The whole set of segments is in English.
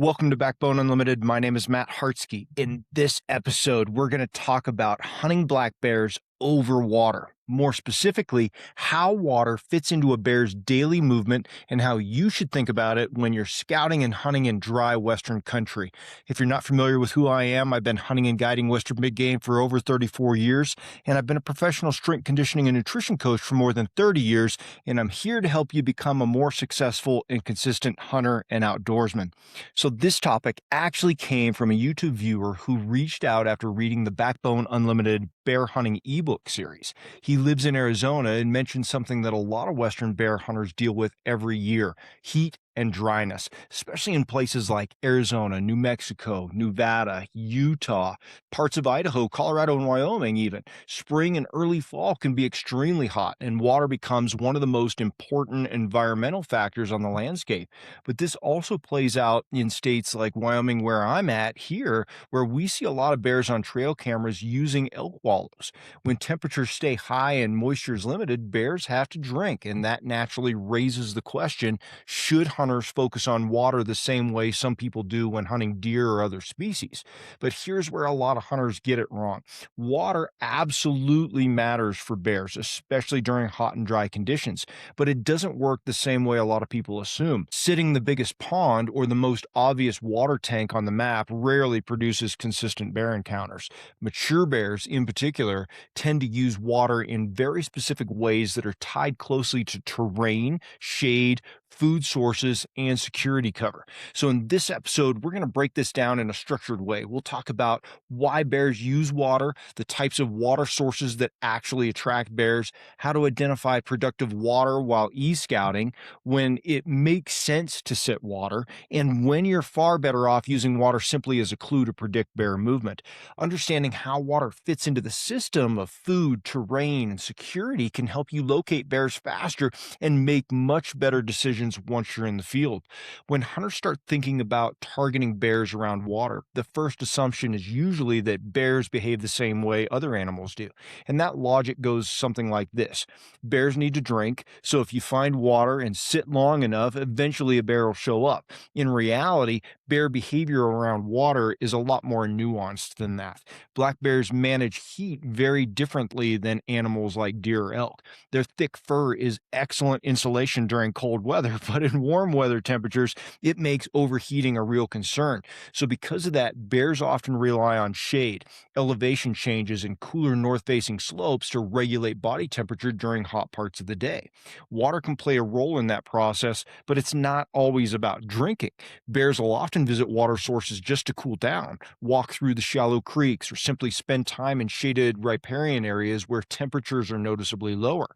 Welcome to Backbone Unlimited. My name is Matt Hartsky. In this episode, we're going to talk about hunting black bears over water. More specifically, how water fits into a bear's daily movement and how you should think about it when you're scouting and hunting in dry Western country. If you're not familiar with who I am, I've been hunting and guiding Western big game for over 34 years, and I've been a professional strength conditioning and nutrition coach for more than 30 years, and I'm here to help you become a more successful and consistent hunter and outdoorsman. So this topic actually came from a YouTube viewer who reached out after reading the Backbone Unlimited bear hunting ebook series. He lives in Arizona and mentioned something that a lot of Western bear hunters deal with every year: heat and dryness, especially in places like Arizona, New Mexico, Nevada, Utah, parts of Idaho, Colorado, and Wyoming even. Spring and early fall can be extremely hot, and water becomes one of the most important environmental factors on the landscape. But this also plays out in states like Wyoming, where I'm at here, where we see a lot of bears on trail cameras using elk wallows. When temperatures stay high and moisture is limited, bears have to drink, and that naturally raises the question: should hunters focus on water the same way some people do when hunting deer or other species? But here's where a lot of hunters get it wrong. Water absolutely matters for bears, especially during hot and dry conditions, but it doesn't work the same way a lot of people assume. Sitting the biggest pond or the most obvious water tank on the map rarely produces consistent bear encounters. Mature bears, in particular, tend to use water in very specific ways that are tied closely to terrain, shade, food sources, and security cover. So, in this episode, we're going to break this down in a structured way. We'll talk about why bears use water, the types of water sources that actually attract bears, how to identify productive water while e-scouting, when it makes sense to sit water, and when you're far better off using water simply as a clue to predict bear movement. Understanding how water fits into the system of food, terrain, and security can help you locate bears faster and make much better decisions once you're in the field. When hunters start thinking about targeting bears around water, the first assumption is usually that bears behave the same way other animals do. And that logic goes something like this: bears need to drink, so if you find water and sit long enough, eventually a bear will show up. In reality, bear behavior around water is a lot more nuanced than that. Black bears manage heat very differently than animals like deer or elk. Their thick fur is excellent insulation during cold weather, but in warm weather temperatures, it makes overheating a real concern. So, because of that, bears often rely on shade, elevation changes, and cooler north facing slopes to regulate body temperature during hot parts of the day. Water can play a role in that process, but it's not always about drinking. Bears will often visit water sources just to cool down, walk through the shallow creeks, or simply spend time in shaded riparian areas where temperatures are noticeably lower.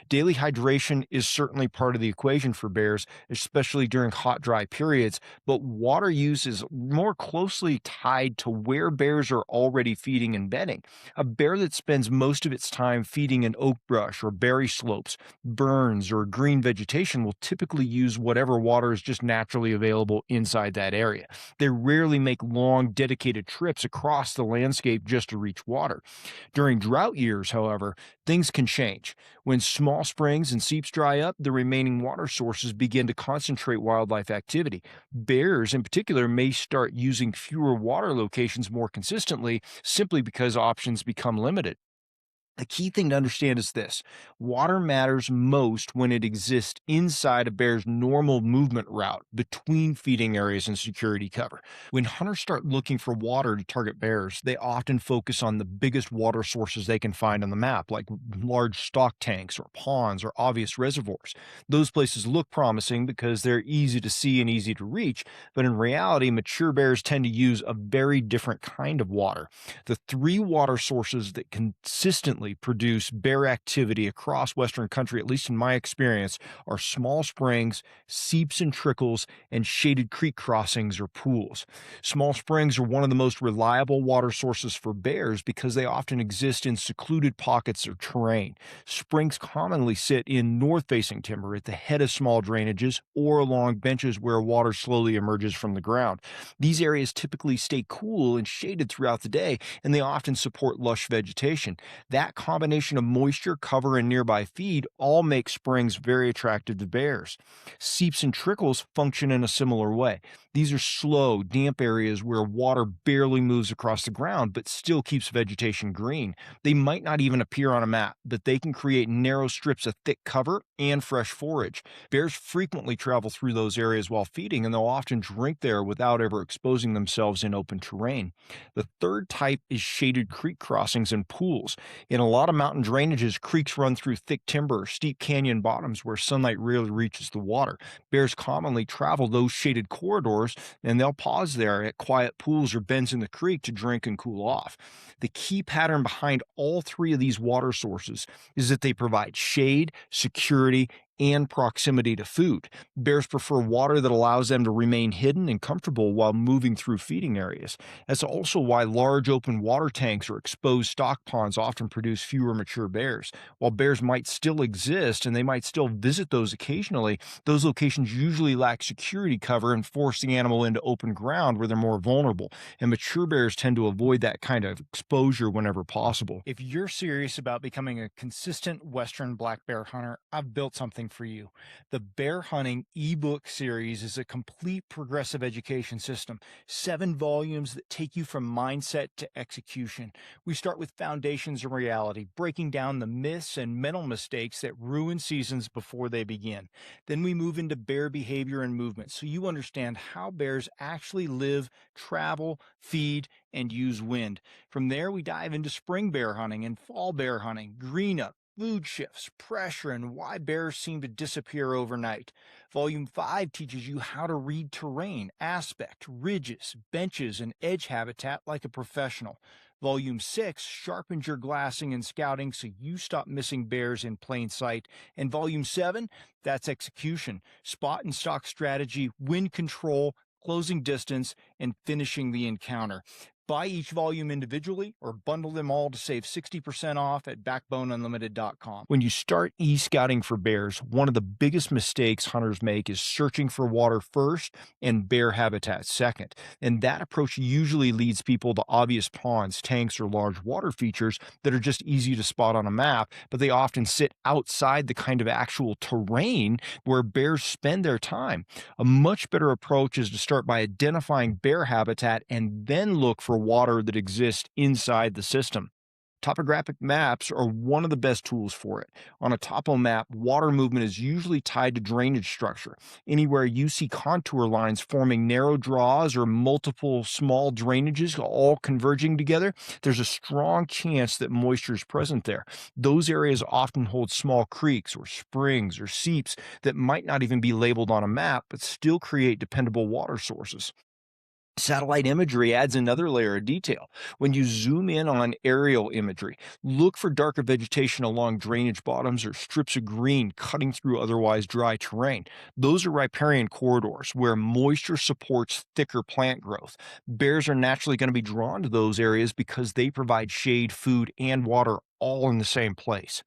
Daily hydration is certainly part of the equation for bears, especially during hot, dry periods, but water use is more closely tied to where bears are already feeding and bedding. A bear that spends most of its time feeding in oak brush or berry slopes, burns, or green vegetation will typically use whatever water is just naturally available inside that area. They rarely make long, dedicated trips across the landscape just to reach water. During drought years, however, things can change. When small springs and seeps dry up, the remaining water sources begin to concentrate wildlife activity. Bears, in particular, may start using fewer water locations more consistently simply because options become limited. The key thing to understand is this: water matters most when it exists inside a bear's normal movement route between feeding areas and security cover. When hunters start looking for water to target bears, they often focus on the biggest water sources they can find on the map, like large stock tanks or ponds or obvious reservoirs. Those places look promising because they're easy to see and easy to reach, but in reality, mature bears tend to use a very different kind of water. The three water sources that consistently produce bear activity across Western country, at least in my experience, are small springs, seeps and trickles, and shaded creek crossings or pools. Small springs are one of the most reliable water sources for bears because they often exist in secluded pockets of terrain. Springs commonly sit in north-facing timber at the head of small drainages or along benches where water slowly emerges from the ground. These areas typically stay cool and shaded throughout the day, and they often support lush vegetation. That combination of moisture, cover, and nearby feed all make springs very attractive to bears. Seeps and trickles function in a similar way. These are slow, damp areas where water barely moves across the ground but still keeps vegetation green. They might not even appear on a map, but they can create narrow strips of thick cover and fresh forage. Bears frequently travel through those areas while feeding, and they'll often drink there without ever exposing themselves in open terrain. The third type is shaded creek crossings and pools. In a lot of mountain drainages, creeks run through thick timber or steep canyon bottoms where sunlight rarely reaches the water. Bears commonly travel those shaded corridors, and they'll pause there at quiet pools or bends in the creek to drink and cool off. The key pattern behind all three of these water sources is that they provide shade, security, and proximity to food. Bears prefer water that allows them to remain hidden and comfortable while moving through feeding areas. That's also why large open water tanks or exposed stock ponds often produce fewer mature bears. While bears might still exist and they might still visit those occasionally, those locations usually lack security cover and force the animal into open ground where they're more vulnerable. And mature bears tend to avoid that kind of exposure whenever possible. If you're serious about becoming a consistent Western black bear hunter, I've built something for you. The Bear Hunting ebook series is a complete progressive education system, 7 volumes that take you from mindset to execution. We start with foundations of reality, breaking down the myths and mental mistakes that ruin seasons before they begin. Then we move into bear behavior and movement, so you understand how bears actually live, travel, feed, and use wind. From there, we dive into spring bear hunting and fall bear hunting, green up, food shifts, pressure, and why bears seem to disappear overnight. Volume 5 teaches you how to read terrain, aspect, ridges, benches, and edge habitat like a professional. Volume 6 sharpens your glassing and scouting so you stop missing bears in plain sight. And Volume 7, that's execution, spot and stalk strategy, wind control, closing distance, and finishing the encounter. Buy each volume individually or bundle them all to save 60% off at backboneunlimited.com. When you start e-scouting for bears, one of the biggest mistakes hunters make is searching for water first and bear habitat second. And that approach usually leads people to obvious ponds, tanks, or large water features that are just easy to spot on a map, but they often sit outside the kind of actual terrain where bears spend their time. A much better approach is to start by identifying bear habitat and then look for water that exists inside the system. Topographic maps are one of the best tools for it. On a topo map, water movement is usually tied to drainage structure. Anywhere you see contour lines forming narrow draws or multiple small drainages all converging together, there's a strong chance that moisture is present there. Those areas often hold small creeks or springs or seeps that might not even be labeled on a map, but still create dependable water sources. Satellite imagery adds another layer of detail. When you zoom in on aerial imagery, look for darker vegetation along drainage bottoms or strips of green cutting through otherwise dry terrain. Those are riparian corridors where moisture supports thicker plant growth. Bears are naturally going to be drawn to those areas because they provide shade, food, and water all in the same place.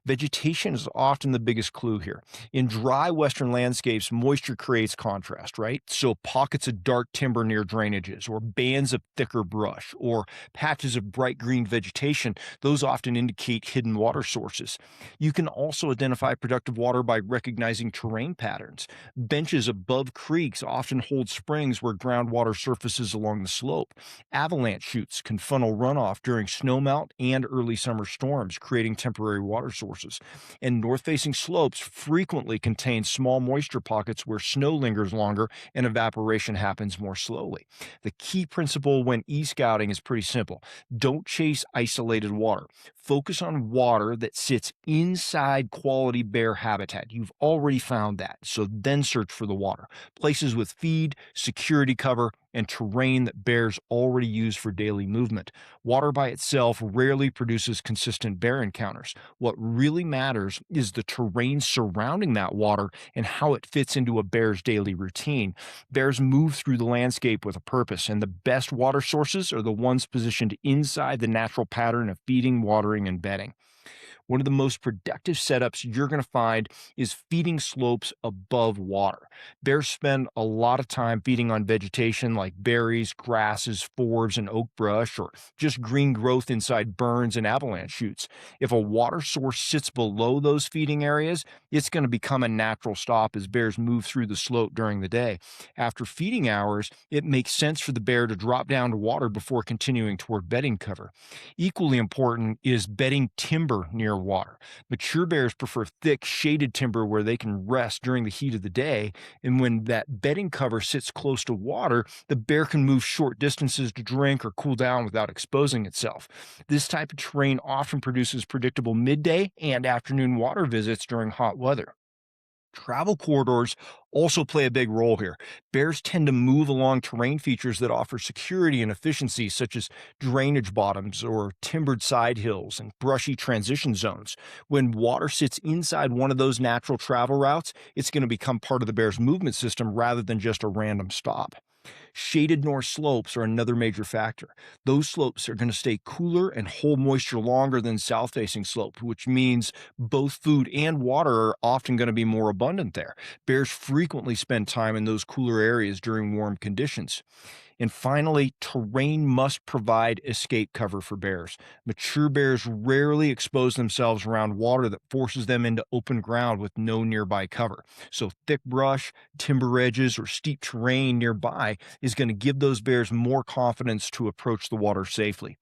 Vegetation is often the biggest clue here. In dry western landscapes, moisture creates contrast, right? So pockets of dark timber near drainages, or bands of thicker brush, or patches of bright green vegetation, those often indicate hidden water sources. You can also identify productive water by recognizing terrain patterns. Benches above creeks often hold springs where groundwater surfaces along the slope. Avalanche chutes can funnel runoff during snowmelt and early summer storms, creating temporary water sources. And north-facing slopes frequently contain small moisture pockets where snow lingers longer and evaporation happens more slowly. The key principle when e-scouting is pretty simple. Don't chase isolated water. Focus on water that sits inside quality bear habitat. You've already found that, so then search for the water. Places with feed, security cover, and terrain that bears already use for daily movement. Water by itself rarely produces consistent bear encounters. What really matters is the terrain surrounding that water and how it fits into a bear's daily routine. Bears move through the landscape with a purpose, and the best water sources are the ones positioned inside the natural pattern of feeding, watering, and bedding. One of the most productive setups you're going to find is feeding slopes above water. Bears spend a lot of time feeding on vegetation like berries, grasses, forbs, and oak brush, or just green growth inside burns and avalanche chutes. If a water source sits below those feeding areas, it's going to become a natural stop as bears move through the slope during the day. After feeding hours, it makes sense for the bear to drop down to water before continuing toward bedding cover. Equally important is bedding timber near water. Mature bears prefer thick, shaded timber where they can rest during the heat of the day. And when that bedding cover sits close to water, the bear can move short distances to drink or cool down without exposing itself. This type of terrain often produces predictable midday and afternoon water visits during hot weather. Travel corridors also play a big role here. Bears tend to move along terrain features that offer security and efficiency, such as drainage bottoms or timbered side hills and brushy transition zones. When water sits inside one of those natural travel routes, it's going to become part of the bear's movement system rather than just a random stop. Shaded north slopes are another major factor. Those slopes are going to stay cooler and hold moisture longer than south facing slopes, which means both food and water are often going to be more abundant there. Bears frequently spend time in those cooler areas during warm conditions. And finally, terrain must provide escape cover for bears. Mature bears rarely expose themselves around water that forces them into open ground with no nearby cover. So, thick brush, timber edges, or steep terrain nearby is going to give those bears more confidence to approach the water safely.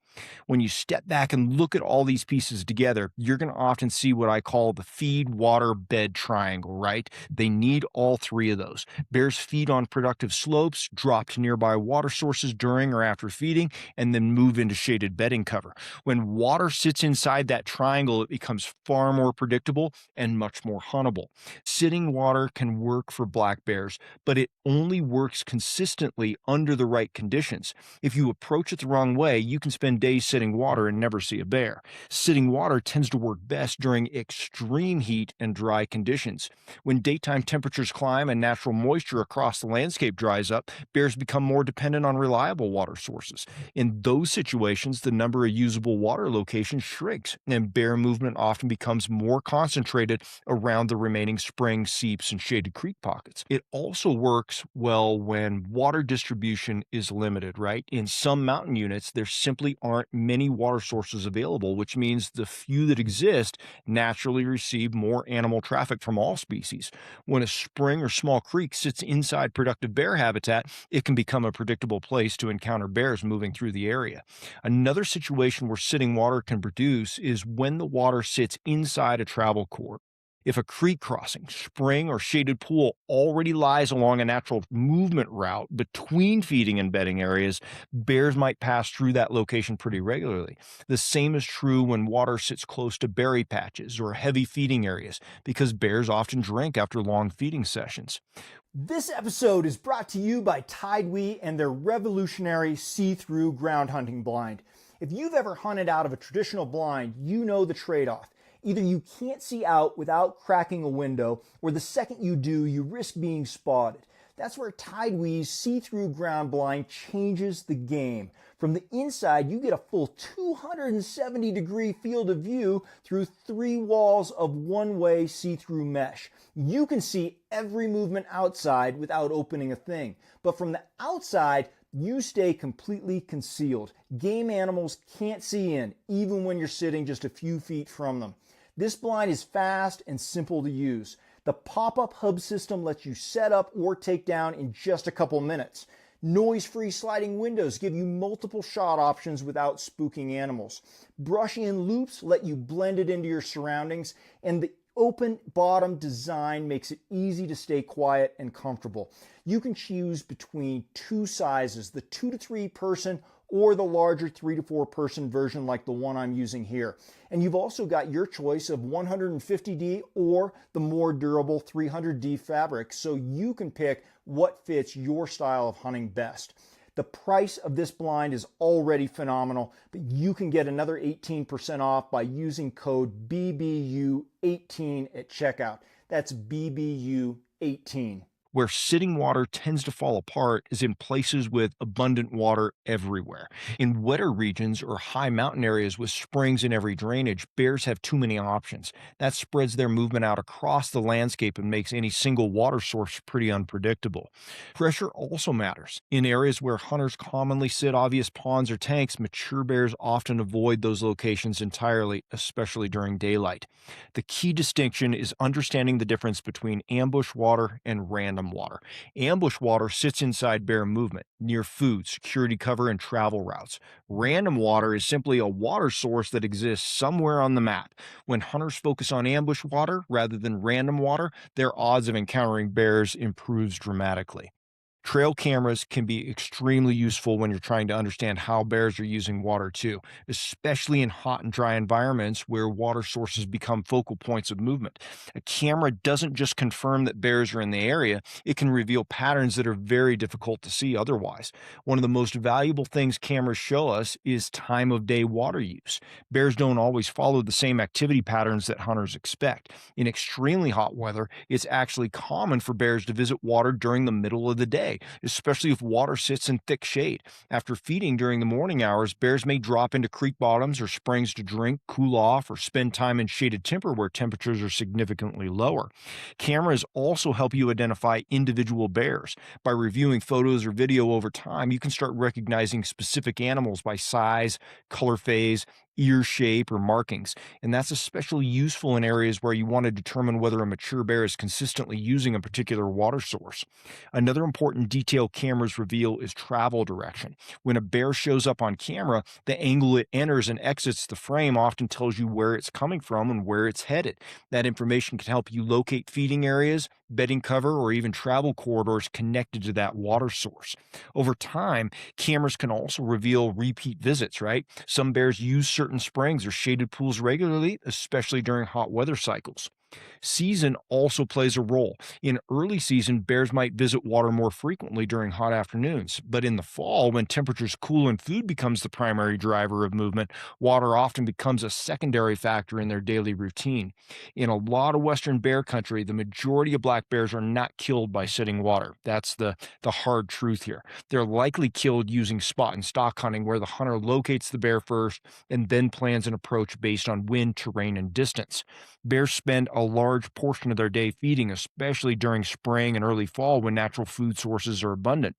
When you step back and look at all these pieces together, you're going to often see what I call the feed, water, bed triangle, right? They need all three of those. Bears feed on productive slopes, drop to nearby water sources during or after feeding, and then move into shaded bedding cover. When water sits inside that triangle, it becomes far more predictable and much more huntable. Sitting water can work for black bears, but it only works consistently under the right conditions. If you approach it the wrong way, you can spend days sitting water and never see a bear. Sitting water tends to work best during extreme heat and dry conditions. When daytime temperatures climb and natural moisture across the landscape dries up, bears become more dependent on reliable water sources. In those situations, the number of usable water locations shrinks, and bear movement often becomes more concentrated around the remaining springs, seeps, and shaded creek pockets. It also works well when water distribution is limited, right? In some mountain units, there simply aren't many water sources available, which means the few that exist naturally receive more animal traffic from all species. When a spring or small creek sits inside productive bear habitat, it can become a predictable place to encounter bears moving through the area. Another situation where sitting water can produce is when the water sits inside a travel corridor. If a creek crossing, spring, or shaded pool already lies along a natural movement route between feeding and bedding areas, bears might pass through that location pretty regularly. The same is true when water sits close to berry patches or heavy feeding areas, because bears often drink after long feeding sessions. This episode is brought to you by TideWe and their revolutionary see-through ground hunting blind. If you've ever hunted out of a traditional blind, you know the trade-off. Either you can't see out without cracking a window, or the second you do, you risk being spotted. That's where TideWe's see-through ground blind changes the game. From the inside, you get a full 270-degree field of view through 3 walls of one-way see-through mesh. You can see every movement outside without opening a thing. But from the outside, you stay completely concealed. Game animals can't see in, even when you're sitting just a few feet from them. This blind is fast and simple to use. The pop-up hub system lets you set up or take down in just a couple minutes. Noise-free sliding windows give you multiple shot options without spooking animals. Brush-in loops let you blend it into your surroundings, and the open bottom design makes it easy to stay quiet and comfortable. You can choose between 2 sizes, the 2 to 3 person or the larger 3 to 4 person version like the one I'm using here. And you've also got your choice of 150D or the more durable 300D fabric, so you can pick what fits your style of hunting best. The price of this blind is already phenomenal, but you can get another 18% off by using code BBU18 at checkout. That's BBU18. Where sitting water tends to fall apart is in places with abundant water everywhere. In wetter regions or high mountain areas with springs in every drainage, bears have too many options. That spreads their movement out across the landscape and makes any single water source pretty unpredictable. Pressure also matters. In areas where hunters commonly sit obvious ponds or tanks, mature bears often avoid those locations entirely, especially during daylight. The key distinction is understanding the difference between ambush water and random water. Ambush water sits inside bear movement, near food, security cover, and travel routes. Random water is simply a water source that exists somewhere on the map. When hunters focus on ambush water rather than random water, their odds of encountering bears improves dramatically. Trail cameras can be extremely useful when you're trying to understand how bears are using water too, especially in hot and dry environments where water sources become focal points of movement. A camera doesn't just confirm that bears are in the area, it can reveal patterns that are very difficult to see otherwise. One of the most valuable things cameras show us is time of day water use. Bears don't always follow the same activity patterns that hunters expect. In extremely hot weather, it's actually common for bears to visit water during the middle of the day, especially if water sits in thick shade. After feeding during the morning hours, bears may drop into creek bottoms or springs to drink, cool off, or spend time in shaded timber where temperatures are significantly lower. Cameras also help you identify individual bears. By reviewing photos or video over time, you can start recognizing specific animals by size, color phase, ear shape, or markings. And that's especially useful in areas where you want to determine whether a mature bear is consistently using a particular water source. Another important detail cameras reveal is travel direction. When a bear shows up on camera, the angle it enters and exits the frame often tells you where it's coming from and where it's headed. That information can help you locate feeding areas, bedding cover, or even travel corridors connected to that water source. Over time, cameras can also reveal repeat visits, right? Some bears use certain springs or shaded pools regularly, especially during hot weather cycles. Season also plays a role. In early season, bears might visit water more frequently during hot afternoons, but in the fall, when temperatures cool and food becomes the primary driver of movement, water often becomes a secondary factor in their daily routine. In a lot of western bear country, the majority of black bears are not killed by sitting water. That's the hard truth here. They're likely killed using spot and stalk hunting, where the hunter locates the bear first and then plans an approach based on wind, terrain, and distance. Bears spend a large portion of their day feeding, especially during spring and early fall when natural food sources are abundant.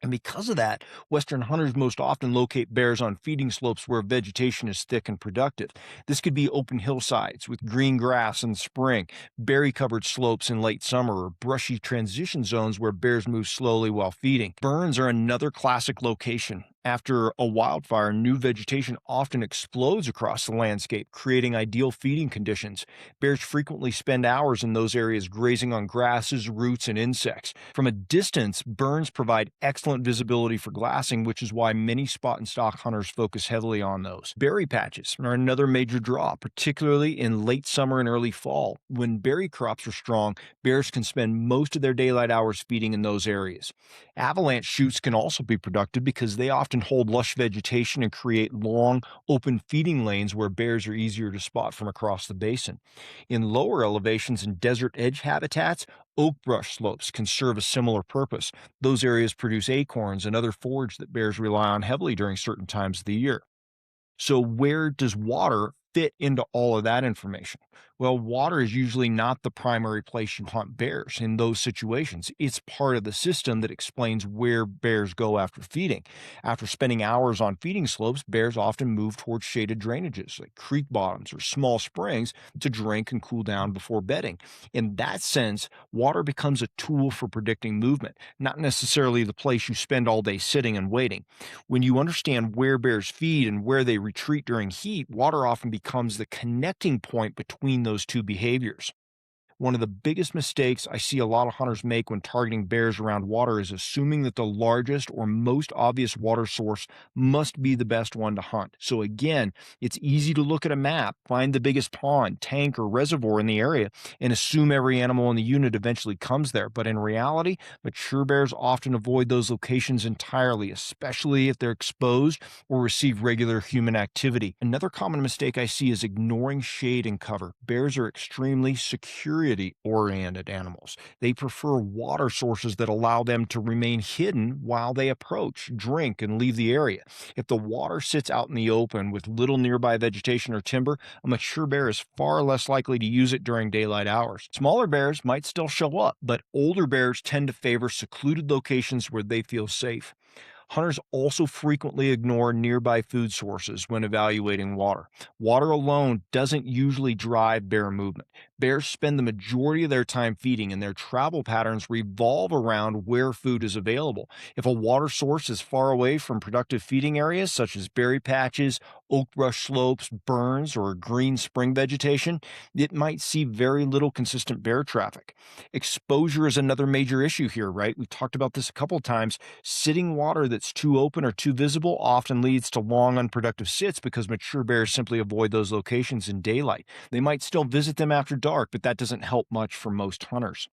And because of that, Western hunters most often locate bears on feeding slopes where vegetation is thick and productive. This could be open hillsides with green grass in spring, berry covered slopes in late summer, or brushy transition zones where bears move slowly while feeding. Burns are another classic location. After a wildfire, new vegetation often explodes across the landscape, creating ideal feeding conditions. Bears frequently spend hours in those areas grazing on grasses, roots, and insects. From a distance, burns provide excellent visibility for glassing, which is why many spot and stalk hunters focus heavily on those. Berry patches are another major draw, particularly in late summer and early fall. When berry crops are strong, bears can spend most of their daylight hours feeding in those areas. Avalanche shoots can also be productive because they often hold lush vegetation and create long, open feeding lanes where bears are easier to spot from across the basin. In lower elevations and desert edge habitats, oak brush slopes can serve a similar purpose. Those areas produce acorns and other forage that bears rely on heavily during certain times of the year. So, where does water fit into all of that information? Well, water is usually not the primary place you hunt bears in those situations. It's part of the system that explains where bears go after feeding. After spending hours on feeding slopes, bears often move towards shaded drainages like creek bottoms or small springs to drink and cool down before bedding. In that sense, water becomes a tool for predicting movement, not necessarily the place you spend all day sitting and waiting. When you understand where bears feed and where they retreat during heat, water often becomes the connecting point between those two behaviors. One of the biggest mistakes I see a lot of hunters make when targeting bears around water is assuming that the largest or most obvious water source must be the best one to hunt. So again, it's easy to look at a map, find the biggest pond, tank, or reservoir in the area, and assume every animal in the unit eventually comes there. But in reality, mature bears often avoid those locations entirely, especially if they're exposed or receive regular human activity. Another common mistake I see is ignoring shade and cover. Bears are extremely secure security-oriented animals. They prefer water sources that allow them to remain hidden while they approach, drink, and leave the area. If the water sits out in the open with little nearby vegetation or timber, a mature bear is far less likely to use it during daylight hours. Smaller bears might still show up, but older bears tend to favor secluded locations where they feel safe. Hunters also frequently ignore nearby food sources when evaluating water. Water alone doesn't usually drive bear movement. Bears spend the majority of their time feeding, and their travel patterns revolve around where food is available. If a water source is far away from productive feeding areas, such as berry patches, oak brush slopes, burns, or green spring vegetation, it might see very little consistent bear traffic. Exposure is another major issue here, right? We've talked about this a couple of times. Sitting water that's too open or too visible often leads to long, unproductive sits because mature bears simply avoid those locations in daylight. They might still visit them after dark, but that doesn't help much for most hunters.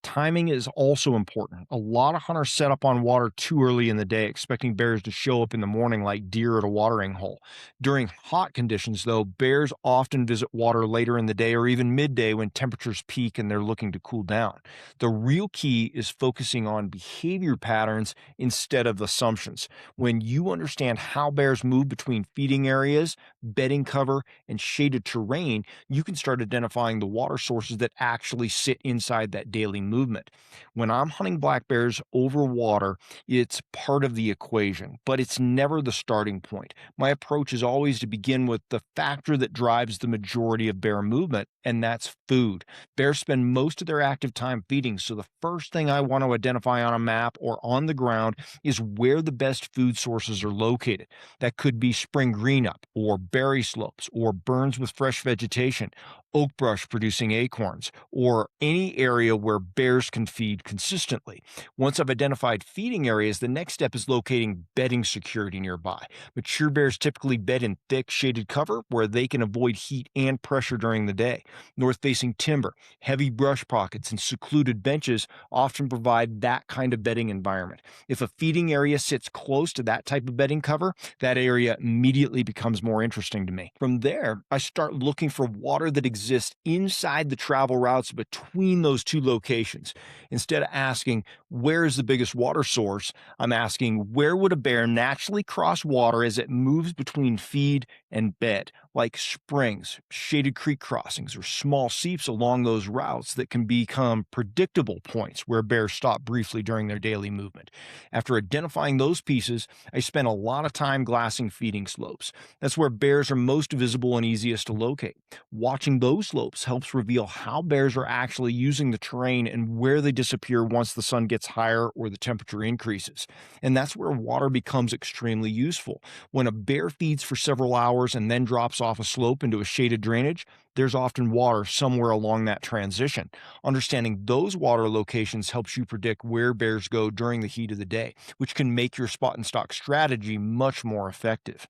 Timing is also important. A lot of hunters set up on water too early in the day, expecting bears to show up in the morning like deer at a watering hole. During hot conditions, though, bears often visit water later in the day or even midday when temperatures peak and they're looking to cool down. The real key is focusing on behavior patterns instead of assumptions. When you understand how bears move between feeding areas, bedding cover, and shaded terrain, you can start identifying the water sources that actually sit inside that daily movement. When I'm hunting black bears over water, it's part of the equation, but it's never the starting point. My approach is always to begin with the factor that drives the majority of bear movement, and that's food. Bears spend most of their active time feeding, so the first thing I want to identify on a map or on the ground is where the best food sources are located. That could be spring greenup, or berry slopes, or burns with fresh vegetation, oak brush producing acorns, or any area where bears can feed consistently. Once I've identified feeding areas, the next step is locating bedding security nearby. Mature bears typically bed in thick, shaded cover where they can avoid heat and pressure during the day. North facing timber, heavy brush pockets, and secluded benches often provide that kind of bedding environment. If a feeding area sits close to that type of bedding cover, that area immediately becomes more interesting to me. From there, I start looking for water that exists inside the travel routes between those two locations. Instead of asking, where is the biggest water source? I'm asking, where would a bear naturally cross water as it moves between feed and bed, like springs, shaded creek crossings, or small seeps along those routes that can become predictable points where bears stop briefly during their daily movement. After identifying those pieces, I spend a lot of time glassing feeding slopes. That's where bears are most visible and easiest to locate. Watching those slopes helps reveal how bears are actually using the terrain and where they disappear once the sun gets higher or the temperature increases. And that's where water becomes extremely useful. When a bear feeds for several hours and then drops off a slope into a shaded drainage, there's often water somewhere along that transition. Understanding those water locations helps you predict where bears go during the heat of the day, which can make your spot and stock strategy much more effective.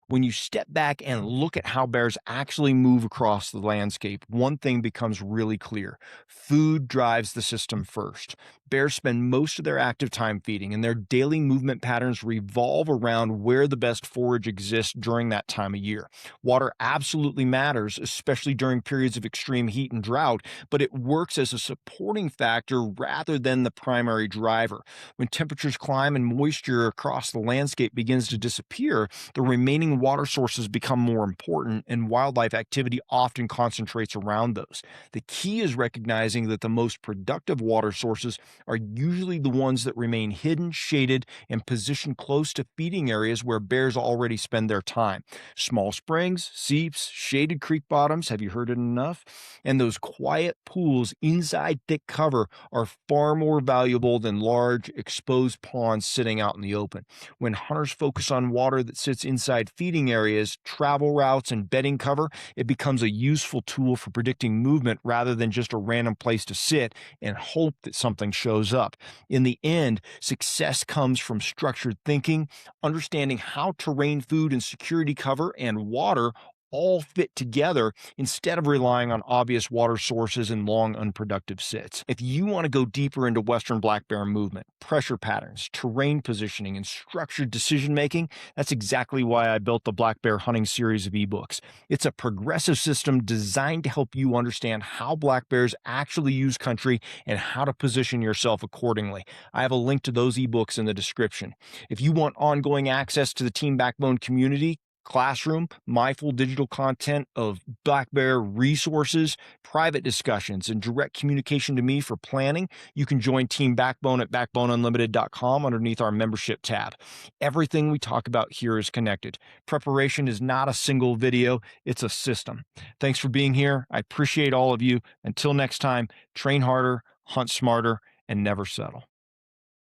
When you step back and look at how bears actually move across the landscape, one thing becomes really clear. Food drives the system first. Bears spend most of their active time feeding, and their daily movement patterns revolve around where the best forage exists during that time of year. Water absolutely matters, especially during periods of extreme heat and drought, but it works as a supporting factor rather than the primary driver. When temperatures climb and moisture across the landscape begins to disappear, the remaining water sources become more important, and wildlife activity often concentrates around those. The key is recognizing that the most productive water sources are usually the ones that remain hidden, shaded, and positioned close to feeding areas where bears already spend their time. Small springs, seeps, shaded creek bottoms, have you heard it enough? And those quiet pools inside thick cover are far more valuable than large, exposed ponds sitting out in the open. When hunters focus on water that sits inside feeding areas, travel routes, and bedding cover, it becomes a useful tool for predicting movement rather than just a random place to sit and hope that something shows up. In the end, success comes from structured thinking, understanding how terrain, food, and security cover and water all fit together instead of relying on obvious water sources and long unproductive sits. If you want to go deeper into western black bear movement, pressure patterns, terrain positioning, and structured decision making, that's exactly why I built the Black Bear Hunting series of ebooks. It's a progressive system designed to help you understand how black bears actually use country and how to position yourself accordingly. I have a link to those ebooks in the description. If you want ongoing access to the Team Backbone community, classroom, my full digital content of black bear resources, private discussions, and direct communication to me for planning, you can join Team Backbone at backboneunlimited.com underneath our membership tab. Everything we talk about here is connected. Preparation is not a single video, it's a system. Thanks for being here. I appreciate all of you. Until next time, train harder, hunt smarter, and never settle.